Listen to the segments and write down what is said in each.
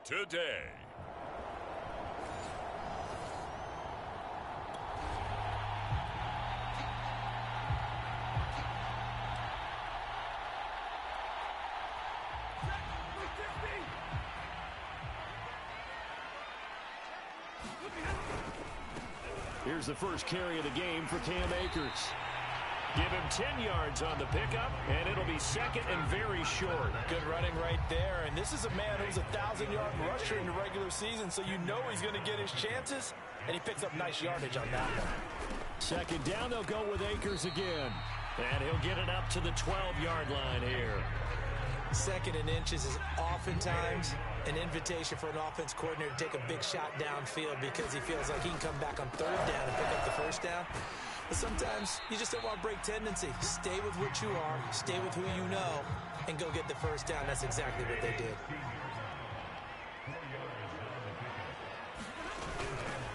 today. Here's the first carry of the game for Cam Akers. Give him 10 yards on the pickup, and it'll be second and very short. Good running right there. And this is a man who's a 1,000-yard rusher in the regular season, so you know he's going to get his chances, and he picks up nice yardage on that one. Second down, they'll go with Akers again. And he'll get it up to the 12-yard line here. Second and inches is oftentimes an invitation for an offense coordinator to take a big shot downfield because he feels like he can come back on third down and pick up the first down. But sometimes you just don't want to break tendency. Stay with what you are, stay with who you know, and go get the first down. That's exactly what they did.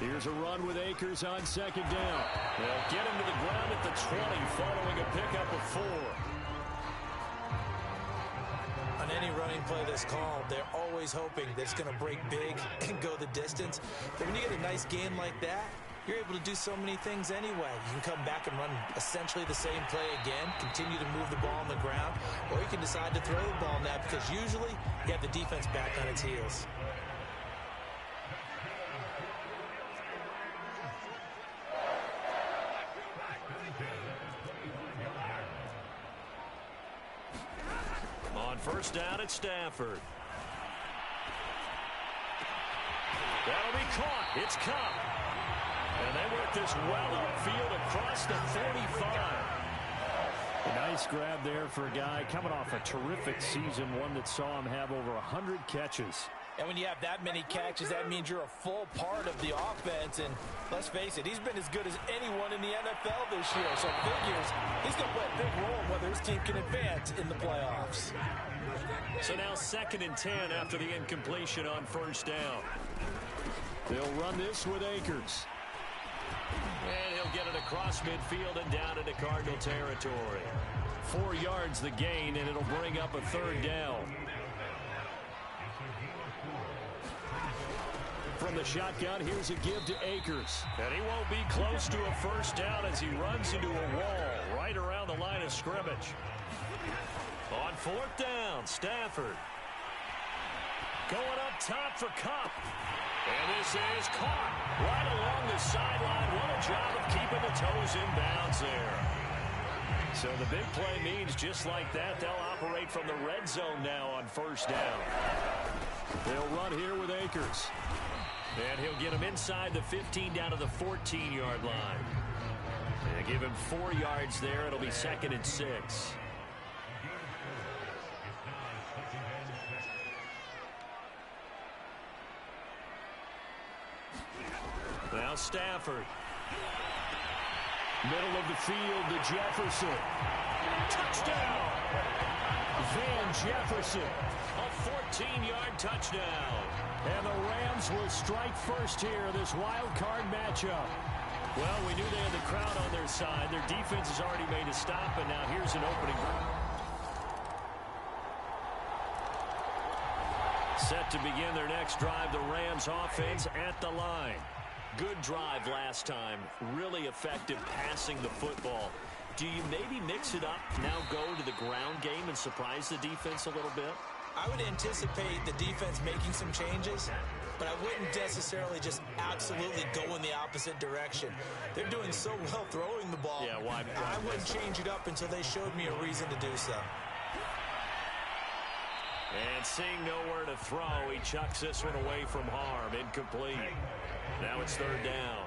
Here's a run with Akers on second down. They'll get him to the ground at the 20 following a pickup of 4. On any running play that's called, they're always hoping that it's going to break big and go the distance. But when you get a nice game like that, you're able to do so many things anyway. You can come back and run essentially the same play again, continue to move the ball on the ground, or you can decide to throw the ball now because usually you have the defense back on its heels. On first down at Stafford. That'll be caught. It's Cup. And they work this well upfield across the 45. A nice grab there for a guy coming off a terrific season, one that saw him have over 100 catches. And when you have that many catches, that means you're a full part of the offense. And let's face it, he's been as good as anyone in the NFL this year. So figures he's going to play a big role in whether his team can advance in the playoffs. So now second and 10 after the incompletion on first down. They'll run this with Akers. And he'll get it across midfield and down into Cardinal territory. 4 yards the gain, and it'll bring up a third down. From the shotgun, here's a give to Akers. And he won't be close to a first down as he runs into a wall right around the line of scrimmage. On fourth down, Stafford. Going up top for Cup. And this is caught right along the sideline. What a job of keeping the toes in bounds there. So the big play means just like that, they'll operate from the red zone now on first down. They'll run here with Akers. And he'll get him inside the 15 down to the 14-yard line. And give him 4 yards there. It'll be second and 6. Now Stafford. Middle of the field to Jefferson. Touchdown! Van Jefferson. A 14-yard touchdown. And the Rams will strike first here, this wild card matchup. Well, we knew they had the crowd on their side. Their defense has already made a stop, and now here's an opening. Set to begin their next drive, the Rams offense at the line. Good drive last time. Really effective passing the football. Do you maybe mix it up, now go to the ground game and surprise the defense a little bit? I would anticipate the defense making some changes, but I wouldn't necessarily just absolutely go in the opposite direction. They're doing so well throwing the ball. Yeah, why? I wouldn't change it up until they showed me a reason to do so. And seeing nowhere to throw, he chucks this one away from harm. Incomplete. Now it's third down.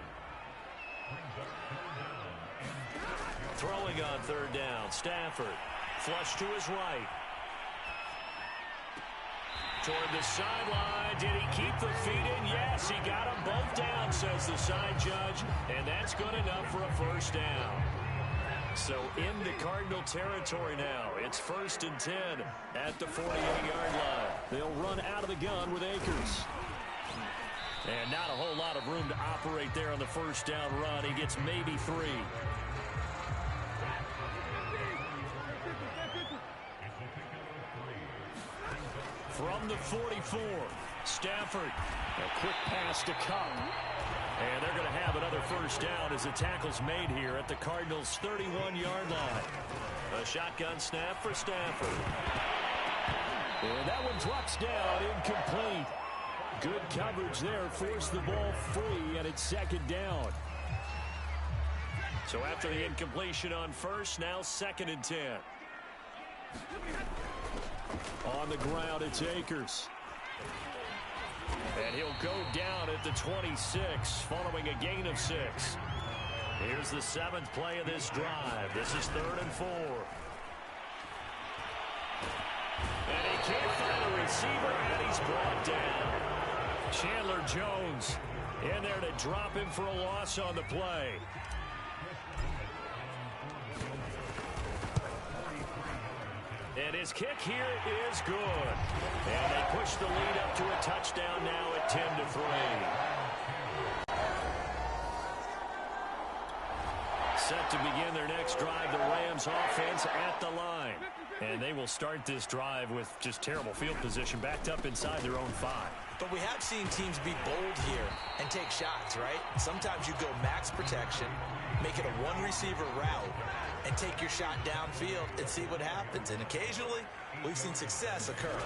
Throwing on third down, Stafford. Flush to his right. Toward the sideline. Did he keep the feet in? Yes, he got them both down, says the side judge. And that's good enough for a first down. So into Cardinal territory now. It's first and 10 at the 48-yard line. They'll run out of the gun with Akers. And not a whole lot of room to operate there on the first down run. He gets maybe 3. From the 44. Stafford. A quick pass to Cup. And they're going to have another first down as the tackle's made here at the Cardinals' 31-yard line. A shotgun snap for Stafford. And that one drops down, incomplete. Good coverage there, forced the ball free, and it's second down. So after the incompletion on first, now 2nd and 10. On the ground, it's Akers. And he'll go down at the 26, following a gain of 6. Here's the 7th play of this drive. This is 3rd and 4. And he can't find a receiver, and he's brought down. Chandler Jones in there to drop him for a loss on the play. And his kick here is good. And they push the lead up to a touchdown now at 10-3. Set to begin their next drive, the Rams offense at the line. And they will start this drive with just terrible field position, backed up inside their own 5. But we have seen teams be bold here and take shots, right? Sometimes you go max protection, make it a one-receiver route, and take your shot downfield and see what happens. And occasionally, we've seen success occur.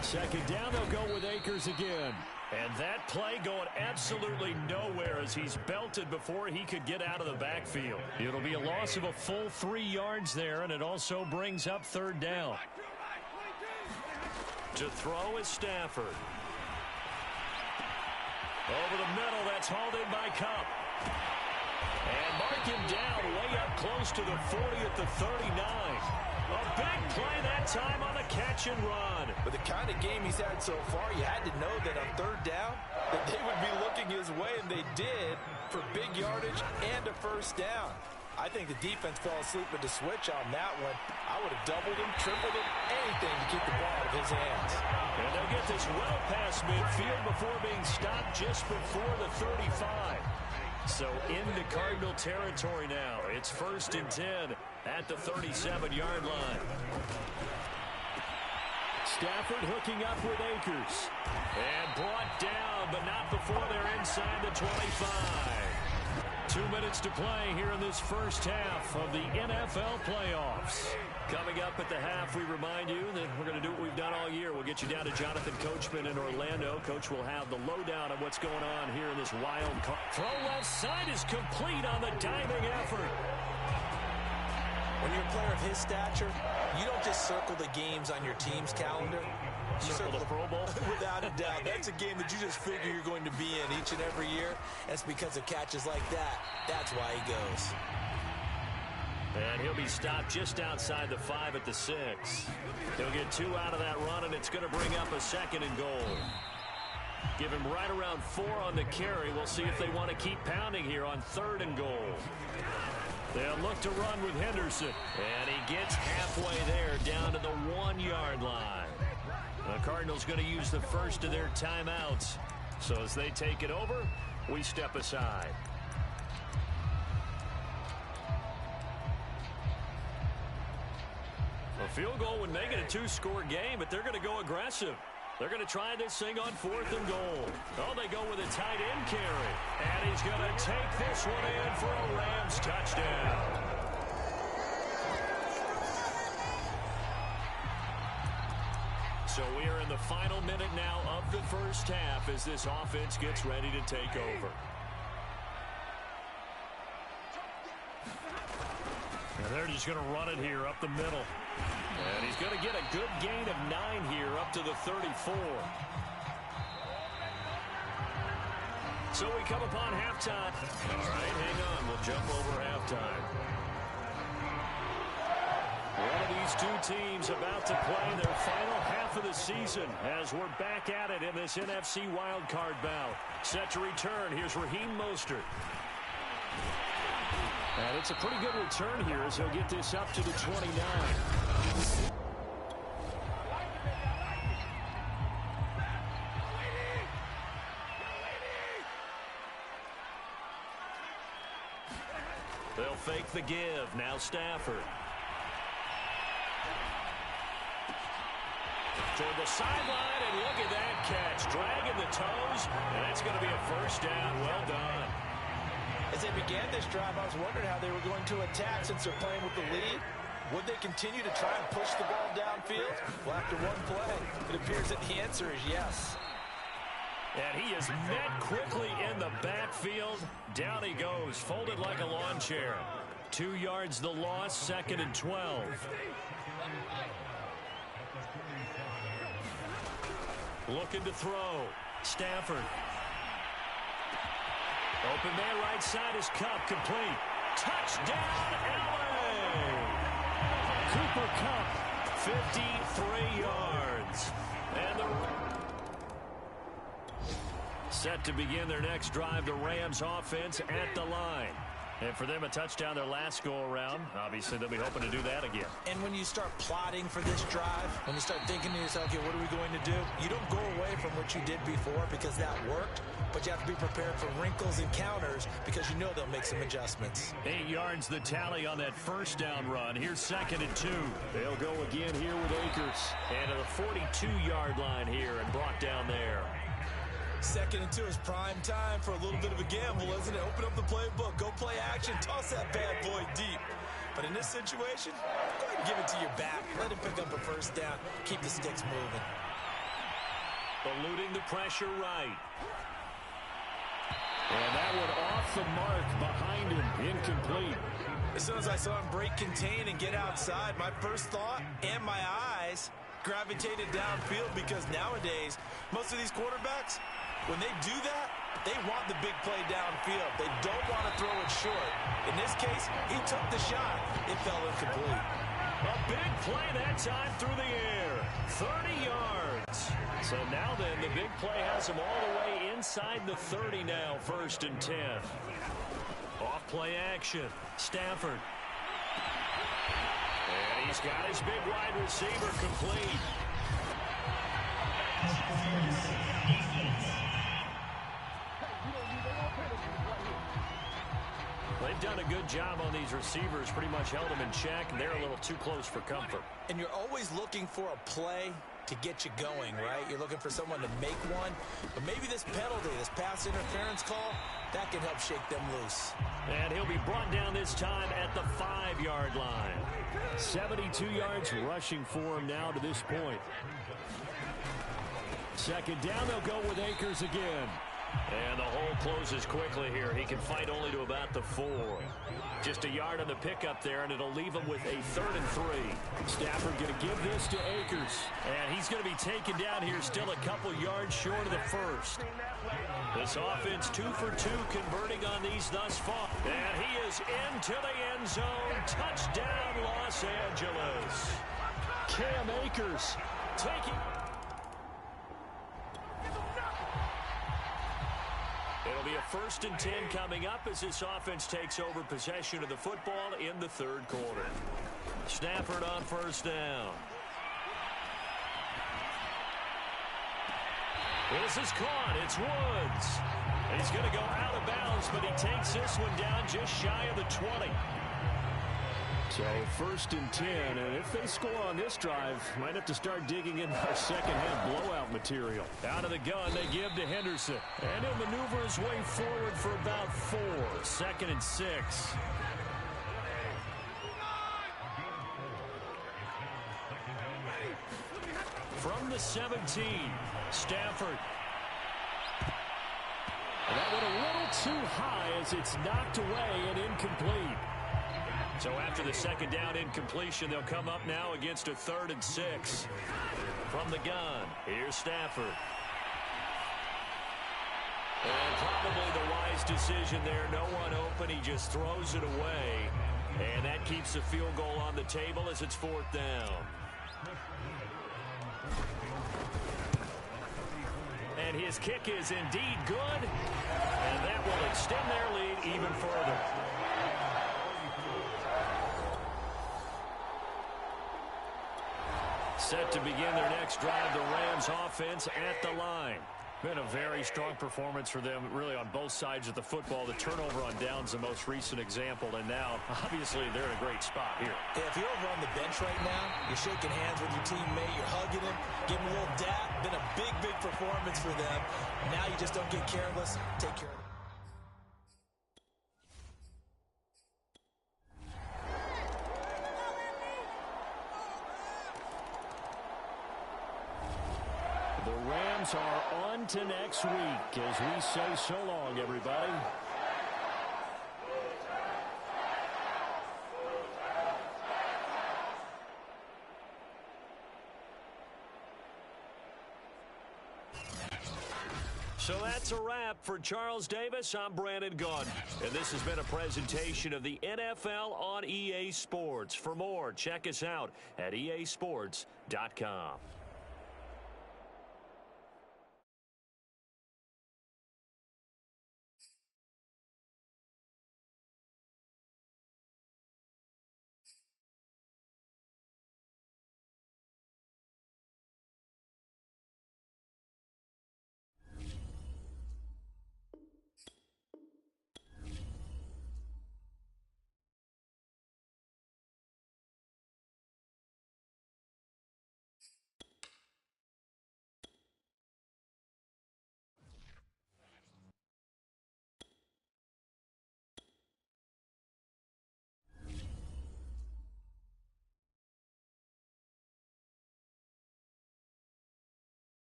Second down, they'll go with Akers again. And that play going absolutely nowhere as he's belted before he could get out of the backfield. It'll be a loss of a full 3 yards there, and it also brings up 3rd down. To throw is Stafford. Over the middle, that's hauled in by Cup. And mark him down way up close to the 40 at the 39. A big play that time on a catch and run. But the kind of game he's had so far, you had to know that on 3rd down, that they would be looking his way, and they did, for big yardage and a first down. I think the defense fell asleep with the switch on that one. I would have doubled him, tripled him, anything to keep the ball out of his hands. And they'll get this well past midfield before being stopped just before the 35. So into Cardinal territory now. It's 1st and 10 at the 37-yard line. Stafford hooking up with Akers. And brought down, but not before they're inside the 25. 2 minutes to play here in this first half of the NFL playoffs. Coming up at the half, we remind you that we're going to do what we've done all year. We'll get you down to Jonathan Coachman in Orlando. Coach will have the lowdown on what's going on here in this wild card. Throw left side is complete on the diving effort. When you're a player of his stature, you don't just circle the games on your team's calendar. You Circle the Pro Bowl? Without a doubt. That's a game that you just figure you're going to be in each and every year. That's because of catches like that. That's why he goes. And he'll be stopped just outside the 5 at the 6. He'll get 2 out of that run, and it's going to bring up a 2nd and goal. Give him right around 4 on the carry. We'll see if they want to keep pounding here on 3rd and goal. They'll look to run with Henderson. And he gets halfway there down to the 1-yard line. The Cardinals going to use the first of their timeouts. So as they take it over, we step aside. A field goal would make it a 2-score game, but they're going to go aggressive. They're going to try this thing on 4th and goal. Oh, they go with a tight end carry. And he's going to take this one in for a Rams touchdown. So we are in the final minute now of the first half as this offense gets ready to take over. And they're just going to run it here up the middle. And he's going to get a good gain of 9 here up to the 34. So we come upon halftime. All right, hang on. We'll jump over halftime. One of these two teams about to play their final half of the season as we're back at it in this NFC Wildcard bout. Set to return. Here's Raheem Mostert. And it's a pretty good return here as he'll get this up to the 29. They'll fake the give. Now Stafford. toward the sideline, and look at that catch. Dragging the toes, and that's going to be a first down. Well done. As they began this drive, I was wondering how they were going to attack since they're playing with the lead. Would they continue to try and push the ball downfield? Well, after one play, it appears that the answer is yes. And he is met quickly in the backfield. Down he goes, folded like a lawn chair. 2 yards the loss, 2nd and 12. Looking to throw. Stafford. Open man right side is Kupp, complete. Touchdown, LA! Cooper Kupp, 53 yards. And set to begin their next drive, the Rams offense at the line. And for them, a touchdown their last go-around. Obviously, they'll be hoping to do that again. And when you start plotting for this drive, when you start thinking to yourself, okay, what are we going to do? You don't go away from what you did before because that worked, but you have to be prepared for wrinkles and counters because you know they'll make some adjustments. 8 yards the tally on that first down run. Here's 2nd and 2. They'll go again here with Akers. And to the 42-yard line here and brought down there. 2nd and 2 is prime time for a little bit of a gamble, isn't it? Open up the playbook, go play action, toss that bad boy deep. But in this situation, go ahead and give it to your back. Let him pick up a first down. Keep the sticks moving. Eluding the pressure right. And that one off the mark behind him, incomplete. As soon as I saw him break contain and get outside, my first thought and my eyes gravitated downfield because nowadays, most of these quarterbacks, when they do that, they want the big play downfield. They don't want to throw it short. In this case, he took the shot. It fell incomplete. A big play that time through the air. 30 yards. So now then, the big play has him all the way inside the 30 now, 1st and 10. Off play action. Stafford. And he's got his big wide receiver complete. They've done a good job on these receivers, pretty much held them in check, and they're a little too close for comfort. And you're always looking for a play to get you going, right? You're looking for someone to make one. But maybe this penalty, this pass interference call, that can help shake them loose. And he'll be brought down this time at the 5-yard line. 72 yards rushing for him now to this point. 2nd down, they'll go with Akers again. And the hole closes quickly here. He can fight only to about the 4. Just a yard on the pickup there, and it'll leave him with a 3rd and 3. Stafford going to give this to Akers. And he's going to be taken down here still a couple yards short of the 1st. This offense 2 for 2 converting on these thus far. And he is into the end zone. Touchdown, Los Angeles. Cam Akers taking. It'll be a 1st and 10 coming up as this offense takes over possession of the football in the 3rd quarter. Stafford on 1st down. This is caught. It's Woods. He's going to go out of bounds, but he takes this one down just shy of the 20. So 1st and 10, and if they score on this drive, might have to start digging in our second-half blowout material. Out of the gun, they give to Henderson. And he'll maneuver his way forward for about 4. 2nd and 6. From the 17, Stafford. That one a little too high as it's knocked away and incomplete. So after the 2nd down incompletion, they'll come up now against a 3rd and 6. From the gun, here's Stafford. And probably the wise decision there. No one open. He just throws it away. And that keeps the field goal on the table as it's 4th down. And his kick is indeed good. And that will extend their lead even further. Set to begin their next drive, the Rams offense at the line. Been a very strong performance for them, really, on both sides of the football. The turnover on downs, the most recent example, and now, obviously, they're in a great spot here. Yeah, if you're over on the bench right now, you're shaking hands with your teammate, you're hugging him, giving him a little dap. Been a big, big performance for them. Now you just don't get careless. Take care of it. The Rams are on to next week as we say so long, everybody. So that's a wrap for Charles Davis. I'm Brandon Gunn, and this has been a presentation of the NFL on EA Sports. For more, check us out at easports.com.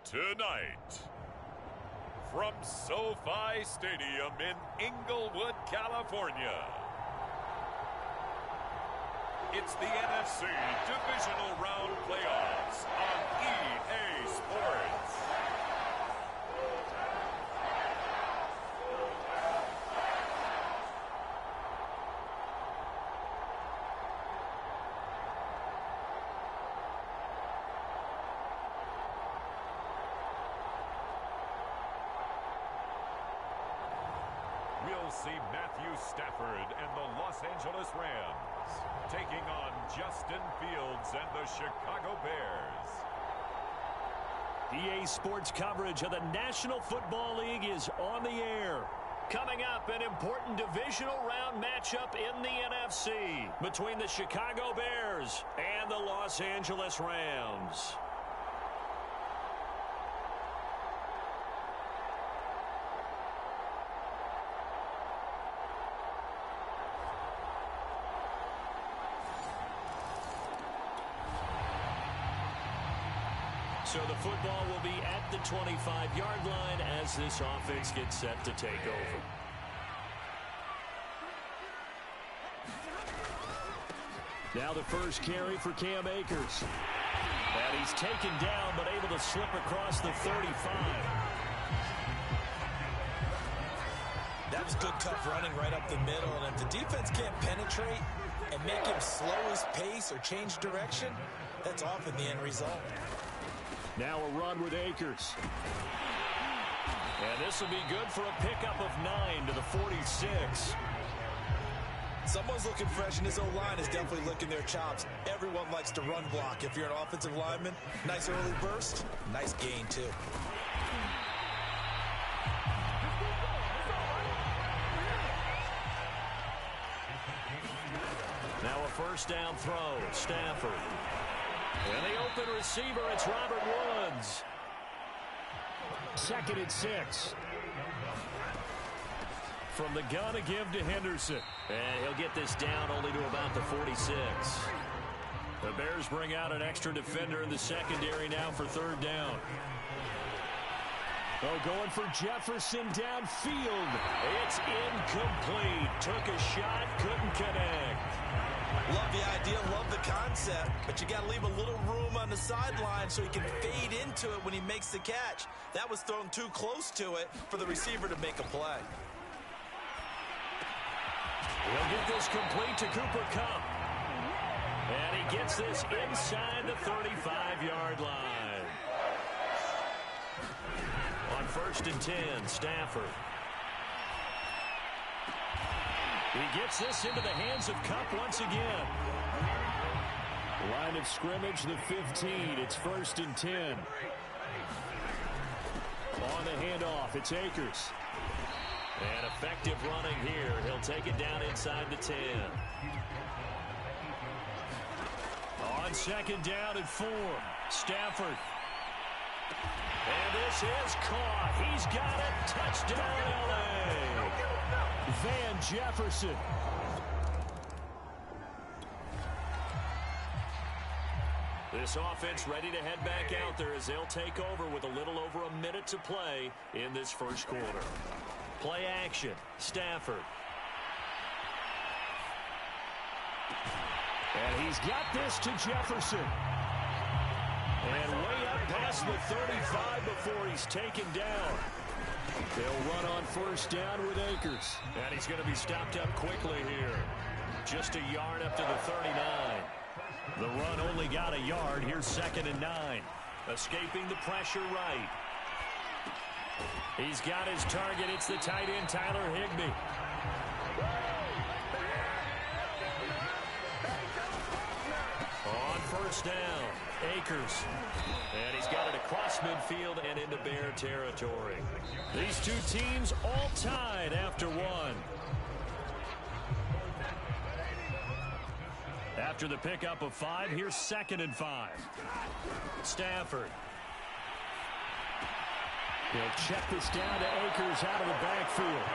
Tonight, from SoFi Stadium in Inglewood, California, it's the NFC Divisional Round Playoffs on EA Sports. We'll see Matthew Stafford and the Los Angeles Rams taking on Justin Fields and the Chicago Bears. EA Sports coverage of the National Football League is on the air. Coming up, an important divisional round matchup in the NFC between the Chicago Bears and the Los Angeles Rams. So the football will be at the 25-yard line as this offense gets set to take over. Now the first carry for Cam Akers. And he's taken down but able to slip across the 35. That was good tough running right up the middle, and if the defense can't penetrate and make him slow his pace or change direction, that's often the end result. Now a run with Akers. And this will be good for a pickup of 9 to the 46. Someone's looking fresh, and his O-line is definitely licking their chops. Everyone likes to run block. If you're an offensive lineman, nice early burst, nice gain too. first down throw. Stafford. And the open receiver, it's Robert Woods. 2nd and 6. From the gun to give to Henderson. And he'll get this down only to about the 46. The Bears bring out an extra defender in the secondary now for 3rd down. Oh, going for Jefferson downfield. It's incomplete. Took a shot, couldn't connect. Love the idea, love the concept, but you got to leave a little room on the sideline so he can fade into it when he makes the catch. That was thrown too close to it for the receiver to make a play. He'll get this complete to Cooper Kupp. And he gets this inside the 35-yard line. On 1st and 10, Stafford. He gets this into the hands of Kupp once again. Line of scrimmage, the 15. It's 1st and 10. On the handoff, it's Akers. And effective running here. He'll take it down inside the 10. On 2nd down and 4, Stafford. And this is caught. He's got it. Touchdown, L.A. Van Jefferson. This offense ready to head back out there as they'll take over with a little over a minute to play in this 1st quarter. Play action. Stafford. And he's got this to Jefferson. And way up past the 35 before he's taken down. They'll run on 1st down with Akers. And he's going to be stopped up quickly here. Just a yard up to the 39. The run only got a yard. Here's 2nd and 9. Escaping the pressure right. He's got his target. It's the tight end, Tyler Higbee. On 1st down, Akers. And he's got it across midfield and into Bear territory. These two teams all tied after 1. After the pickup of 5, here's 2nd and 5. Stafford. He'll check this down to Akers out of the backfield.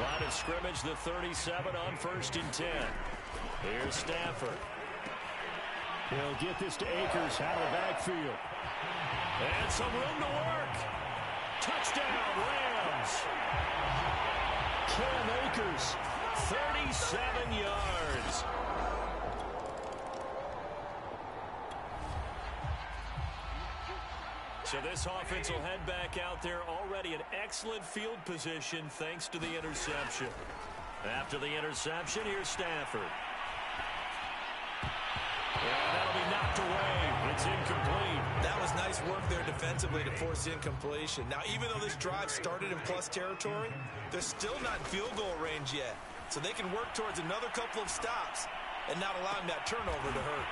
Line of scrimmage, the 37 on 1st and 10. Here's Stafford. He'll get this to Akers out of the backfield. And some room to work. Touchdown, Rams. Cam Akers. 37 yards. So this offense will head back out there already in excellent field position thanks to the interception. After the interception, here's Stafford. And that'll be knocked away. It's incomplete. That was nice work there defensively to force incompletion. Now, even though this drive started in plus territory, they're still not in field goal range yet. So they can work towards another couple of stops and not allowing that turnover to hurt.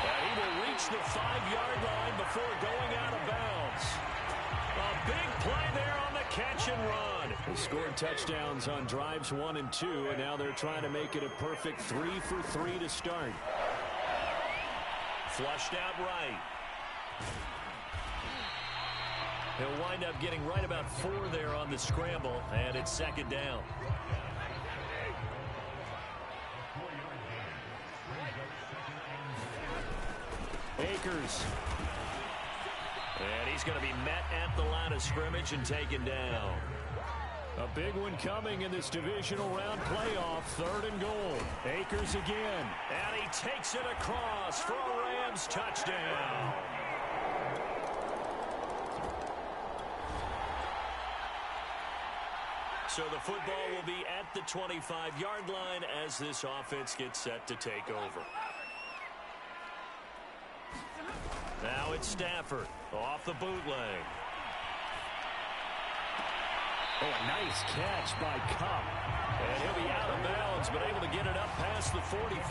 He will reach the 5-yard line before going out of bounds. A big play there on the catch and run. They scored touchdowns on drives 1 and 2, and now they're trying to make it a perfect 3 for 3 to start. Flushed out right. He'll wind up getting right about 4 there on the scramble, and it's 2nd down. Akers. And he's going to be met at the line of scrimmage and taken down. A big one coming in this divisional round playoff. 3rd and goal. Akers again. And he takes it across for a Rams touchdown. So the football will be at the 25-yard line as this offense gets set to take over. Now it's Stafford off the bootleg. Oh, a nice catch by Kupp. And he'll be out of bounds, but able to get it up past the 45.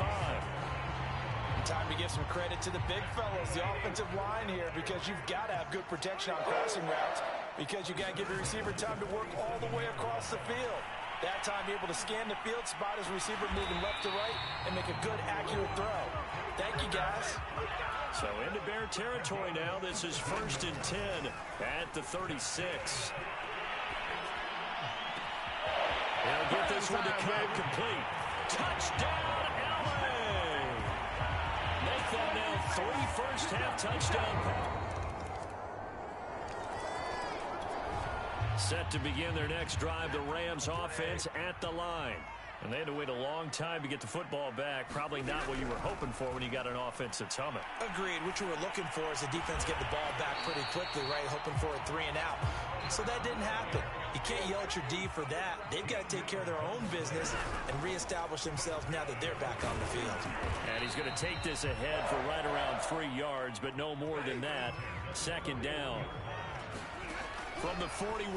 Time to give some credit to the big fellas, the offensive line here, because you've got to have good protection on crossing routes, because you got to give your receiver time to work all the way across the field. That time, able to scan the field, spot his receiver moving left to right, and make a good, accurate throw. Thank you, guys. So into Bear territory now. This is 1st and 10 at the 36. He'll get this one to count complete. Touchdown, LA! Make that now 3 first-half touchdown. Set to begin their next drive, the Rams offense at the line. And they had to wait a long time to get the football back. Probably not what you were hoping for when you got an offense that's humming. Agreed. What you were looking for is the defense get the ball back pretty quickly, right? Hoping for a 3 and out. So that didn't happen. You can't yell at your D for that. They've got to take care of their own business and reestablish themselves now that they're back on the field. And he's going to take this ahead for right around 3 yards, but no more than that. 2nd down. From the 41,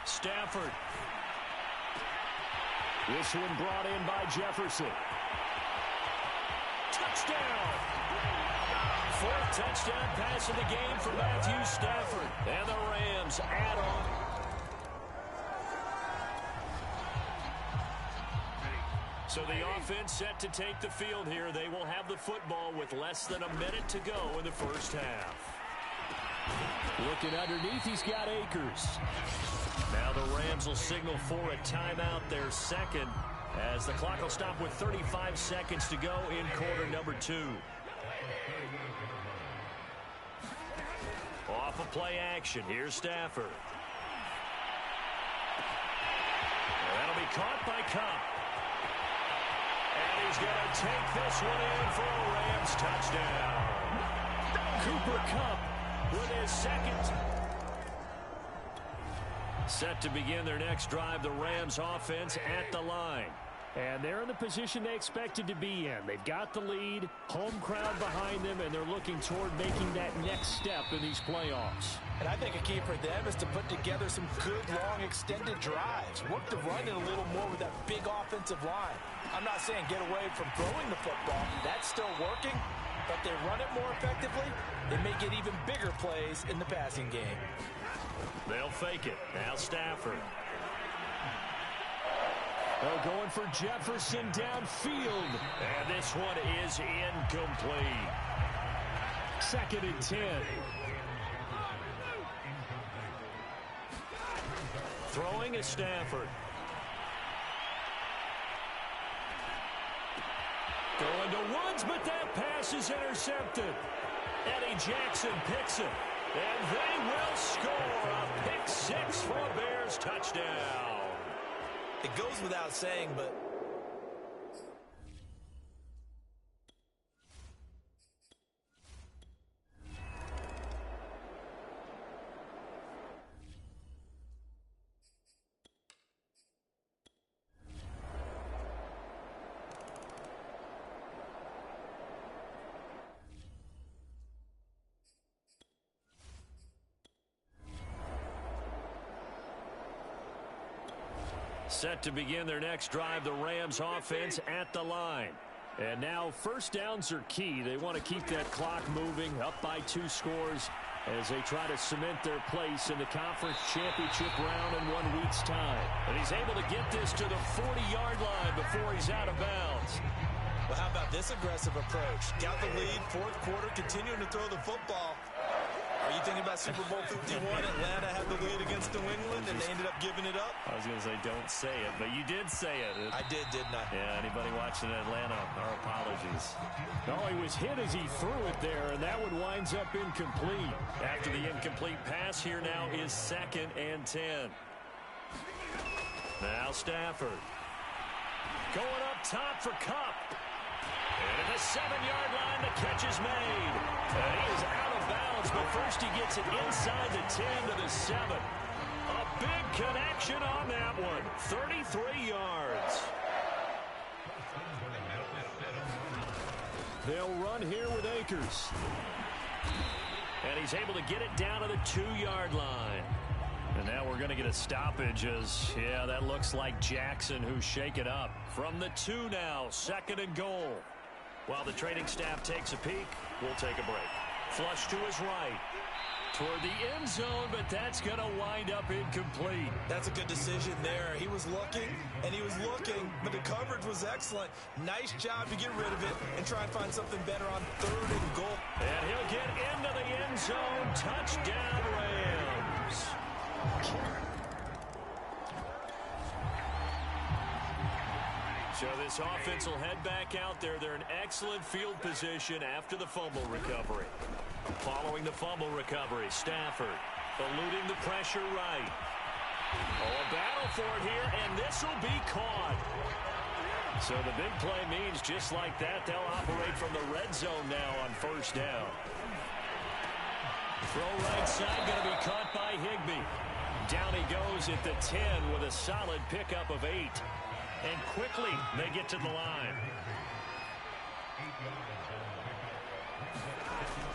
Stafford. This one brought in by Jefferson. Touchdown! 4th touchdown pass of the game for Matthew Stafford. And the Rams add on. So the offense set to take the field here. They will have the football with less than a minute to go in the first half. Looking underneath, he's got Akers. Now the Rams will signal for a timeout, their second, as the clock will stop with 35 seconds to go in quarter number 2. Off of play action, here's Stafford. That'll be caught by Cup. And he's going to take this one in for a Rams touchdown. Cooper Kupp with his second. Set to begin their next drive, the Rams offense at the line. And they're in the position they expected to be in. They've got the lead, home crowd behind them, and they're looking toward making that next step in these playoffs. And I think a key for them is to put together some good, long, extended drives. Work the run in a little more with that big offensive line. I'm not saying get away from throwing the football. That's still working. But they run it more effectively, they may get even bigger plays in the passing game. They'll fake it. Now Stafford. They're going for Jefferson downfield. And this one is incomplete. 2nd and 10. Throwing is Stafford. Going to Woods, but that pass is intercepted. Eddie Jackson picks it. And they will score a pick 6 for a Bears touchdown. It goes without saying, but set to begin their next drive, the Rams offense at the line. And now first downs are key. They want to keep that clock moving, up by 2 scores as they try to cement their place in the conference championship round in 1 week's time. And he's able to get this to the 40-yard line before he's out of bounds. Well, how about this aggressive approach? Got the lead, 4th quarter, continuing to throw the football. Are you thinking about Super Bowl 51? Atlanta had the lead against New England, and they ended up giving it up? I was going to say don't say it, but you did say it. I did, didn't I? Yeah, anybody watching Atlanta, our apologies. No, he was hit as he threw it there, and that one winds up incomplete. After the incomplete pass, here now is 2nd and 10. Now Stafford. Going up top for Kupp. And at the 7-yard line, the catch is made. And he is out of bounds, but first he gets it inside the 10 to the 7. A big connection on that one. 33 yards. They'll run here with Akers. And he's able to get it down to the 2-yard line. And now we're going to get a stoppage as, yeah, that looks like Jackson who's shaken up. From the 2 now, 2nd and goal. While the training staff takes a peek, we'll take a break. Flush to his right. Toward the end zone, but that's going to wind up incomplete. That's a good decision there. He was looking, and he was looking, but the coverage was excellent. Nice job to get rid of it and try and find something better on 3rd and goal. And he'll get into the end zone. Touchdown, Rams. So this offense will head back out there. They're in excellent field position after the fumble recovery. Following the fumble recovery, Stafford eluding the pressure right. Oh, a battle for it here, and this will be caught. So the big play means just like that, they'll operate from the red zone now on 1st down. Throw right side, going to be caught by Higbee. Down he goes at the 10 with a solid pickup of 8. And quickly, they get to the line.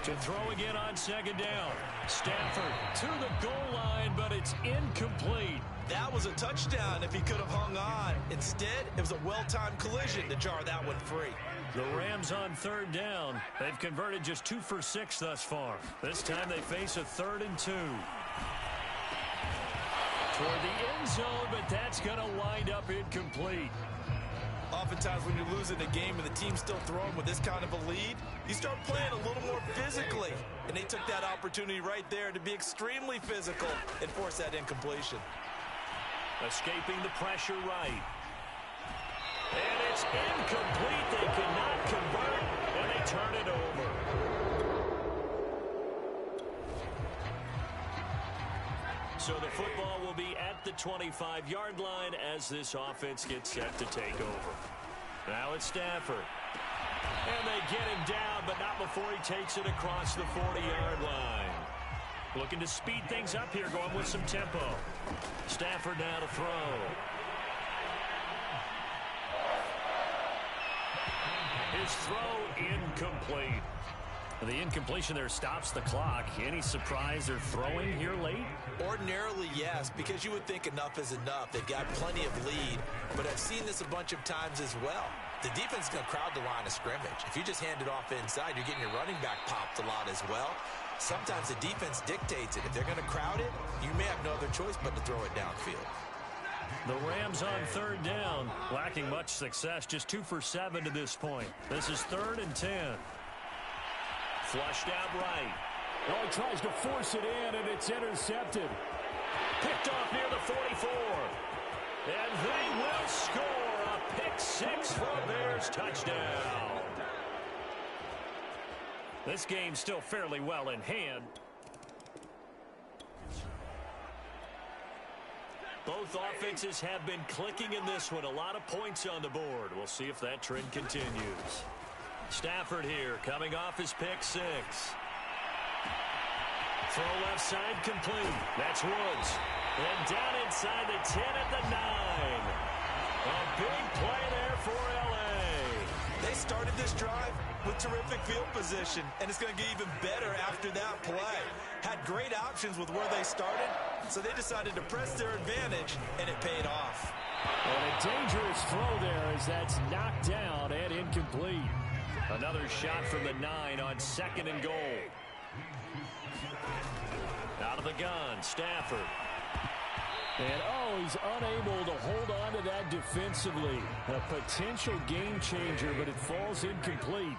To throw again on 2nd down. Stafford to the goal line, but it's incomplete. That was a touchdown if he could have hung on. Instead, it was a well-timed collision to jar that one free. The Rams on 3rd down. They've converted just 2 for 6 thus far. This time they face a 3rd and 2. Toward the end zone, but that's going to wind up incomplete. Oftentimes when you're losing a game and the team's still throwing with this kind of a lead, you start playing a little more physically. And they took that opportunity right there to be extremely physical and force that incompletion. Escaping the pressure right. And it's incomplete. They cannot convert, and they turn it over. So the football will be at the 25-yard line as this offense gets set to take over. Now it's Stafford. And they get him down, but not before he takes it across the 40-yard line. Looking to speed things up here, going with some tempo. Stafford now to throw. His throw incomplete. The incompletion there stops the clock. Any surprise they're throwing here late? Ordinarily, yes, because you would think enough is enough. They've got plenty of lead, but I've seen this a bunch of times as well. The defense is going to crowd the line of scrimmage. If you just hand it off inside, you're getting your running back popped a lot as well. Sometimes the defense dictates it. If they're going to crowd it, you may have no other choice but to throw it downfield. The Rams on 3rd down, lacking much success, just 2 for 7 to this point. This is 3rd and 10. Flushed out right. Oh, he tries to force it in, and it's intercepted. Picked off near the 44. And they will score a pick-6 for a Bears touchdown. This game's still fairly well in hand. Both offenses have been clicking in this one. A lot of points on the board. We'll see if that trend continues. Stafford here, coming off his pick-6. Throw left side complete. That's Woods. And down inside the 10 at the 9. A big play there for L.A. They started this drive with terrific field position, and it's going to get even better after that play. Had great options with where they started, so they decided to press their advantage, and it paid off. And a dangerous throw there as that's knocked down and incomplete. Another shot from the 9 on 2nd and goal. Out of the gun, Stafford. And, oh, he's unable to hold on to that defensively. A potential game changer, but it falls incomplete.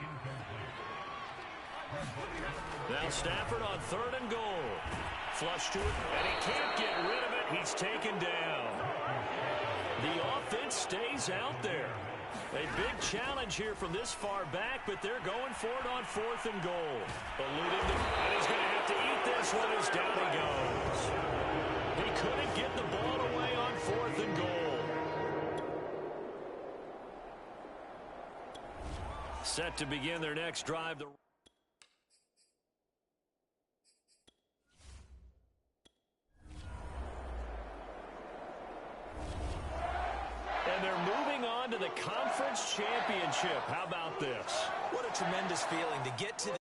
Now Stafford on 3rd and goal. Flush to it, and he can't get rid of it. He's taken down. The offense stays out there. A big challenge here from this far back, but they're going for it on 4th and goal. Eluding them, and he's going to have to eat this one as down he goes. He couldn't get the ball away on 4th and goal. Set to begin their next drive. And they're moving on to the conference championship. How about this? What a tremendous feeling to get to